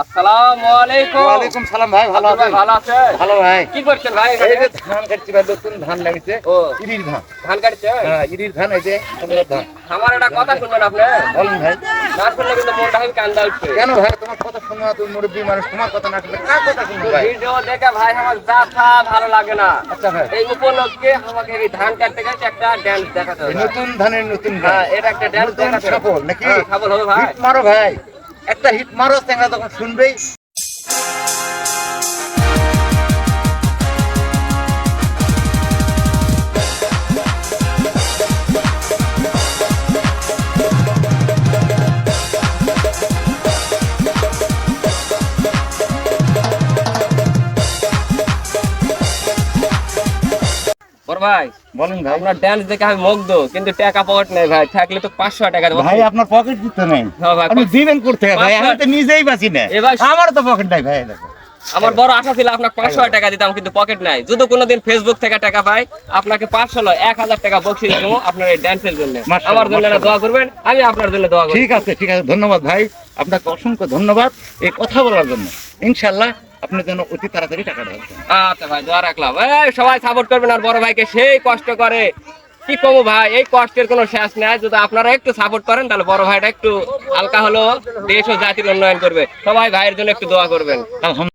আসসালামু আলাইকুম। ওয়ালাইকুম সালাম ভাই, ভালো আছেন? ভালো আছেন? ভালো ভাই। কি করছেন ভাই? এই যে ধান কাটছি ভাই, নতুন ধান লাগিছে। ও ইরির ধান। ধান কাটছেন? হ্যাঁ, ইরির ধান, এই যে সুন্দর ধান। আমার একটা কথা শুনবেন আপনি? বলুন ভাই। না শুনলে কিন্তু মনটা আমি কান্দা উঠছে। কেন ভাই, তোমার কথা শোনা, তুমি মুরব্বী মানুষ, তোমার কথা না শুনলে কার কথা শুনবো ভাই? ভিডিও দেখে ভাই আমার যাত্রা ভালো লাগে না। আচ্ছা ভাই, এই উপলক্ষে আমাকে এই ধান কাটতে গেছে একটা ড্যান্স দেখাতে এই হবে। নতুন ধানের নতুন গান। হ্যাঁ, এটা একটা ড্যান্স নতুন দেখাতে হবে। সফল নাকি? হ্যাঁ, সফল হবে ভাই। হিট মারো ভাই, একটা হিট মারো, চ্যাংড়া তখন শুনবেই। বড় ভাই, বলুন ভাই। আপনার ড্যান্স দেখে আমি মুগ্ধ, কিন্তু টাকা পকেট নেই ভাই। থাকলে তো 500 টাকা দেবো। ভাই আপনার পকেট দিতে নেই, হ্যাঁ ভাই, আপনি দিবেন করতে ভাই, আমি তো নিজেই বাঁচি না, এবার আমার তো পকেট নাই ভাই। দেখো আমার বড় আশা ছিল আপনাকে 500 টাকা দিতাম, কিন্তু পকেট নাই। যদি কোনোদিন ফেসবুক থেকে টাকা পাই, আপনাকে 500 নয় 1000 টাকা বকশিশ দেবো আপনার এই ড্যান্সের জন্য। মাশাআল্লাহ, আমার জন্য মাশাআল্লাহ। দোয়া করবেন, আমি আপনার জন্য দোয়া করব। ঠিক আছে, ঠিক আছে, ধন্যবাদ ভাই, আপনাকে অসংখ্য ধন্যবাদ এই কথা বলার জন্য। ইনশাআল্লাহ আপনার জন্য অতি তাড়াতাড়ি টাকা দেওয়া হবে। আচ্ছা ভাই, দোয়া রাখলাম। এই সবাই সাপোর্ট করবেন, আর বড় ভাইকে সেই কষ্ট করে কি কমু ভাই, এই কষ্টের কোনো শেষ নেই। যদি আপনারা একটু সাপোর্ট করেন, তাহলে বড় ভাইটা একটু হালকা হলো দেশ ও জাতির উন্নয়ন করবে। সবাই ভাইয়ের জন্য একটু দোয়া করবেন। আলহামদুলিল্লাহ।